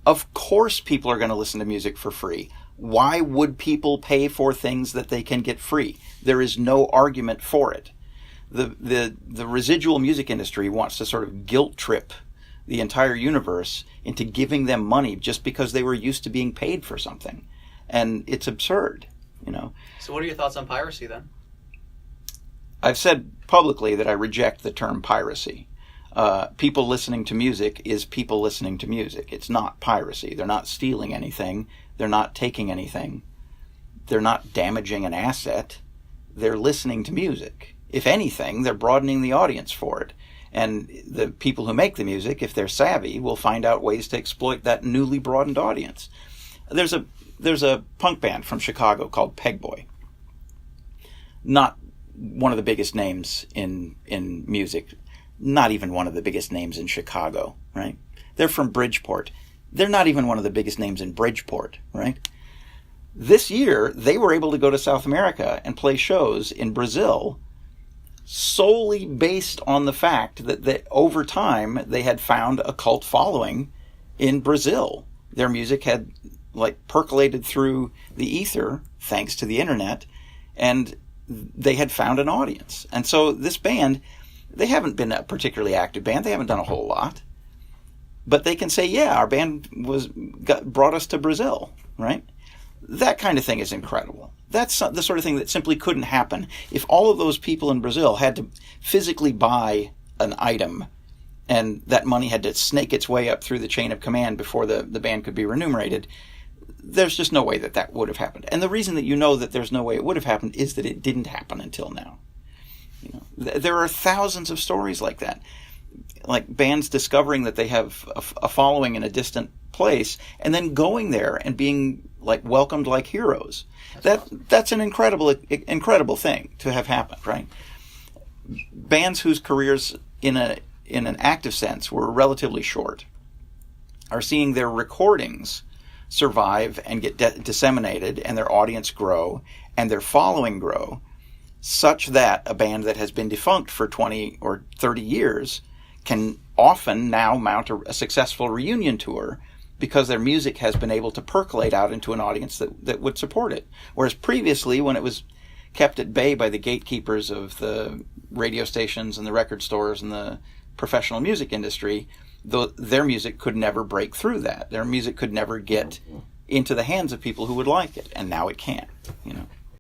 Of course people are going to listen to music for free. Why would people pay for things that they can get free? There is no argument for it. The residual music industry wants to sort of guilt trip the entire universe into giving them money just because they were used to being paid for something. And it's absurd, you know. So what are your thoughts on piracy then? I've said publicly that I reject the term piracy. People listening to music is people listening to music. It's not piracy. They're not stealing anything. They're not taking anything. They're not damaging an asset. They're listening to music. If anything, they're broadening the audience for it. And the people who make the music, if they're savvy, will find out ways to exploit that newly broadened audience. There's a punk band from Chicago called Pegboy. Not one of the biggest names in music. Not even one of the biggest names in Chicago, right? They're from Bridgeport. They're not even one of the biggest names in Bridgeport, right? This year, they were able to go to South America and play shows in Brazil solely based on the fact that over time they had found a cult following in Brazil. Their music had percolated through the ether thanks to the internet, and they had found an audience. And so this band, they haven't been a particularly active band. They haven't done a whole lot. But they can say, yeah, our band brought us to Brazil, right? That kind of thing is incredible. That's the sort of thing that simply couldn't happen if all of those people in Brazil had to physically buy an item and that money had to snake its way up through the chain of command before the band could be remunerated. There's just no way that would have happened. And the reason that you know that there's no way it would have happened is that it didn't happen until now. You know, there are thousands of stories like that. Like bands discovering that they have a following in a distant place and then going there and being welcomed like heroes. That's an incredible thing to have happened, right? Bands whose careers in an active sense were relatively short are seeing their recordings survive and get disseminated and their audience grow and their following grow such that a band that has been defunct for 20 or 30 years can often now mount a successful reunion tour because their music has been able to percolate out into an audience that would support it. Whereas previously, when it was kept at bay by the gatekeepers of the radio stations and the record stores and the professional music industry, their music could never break through that. Their music could never get into the hands of people who would like it, and now it can, you know.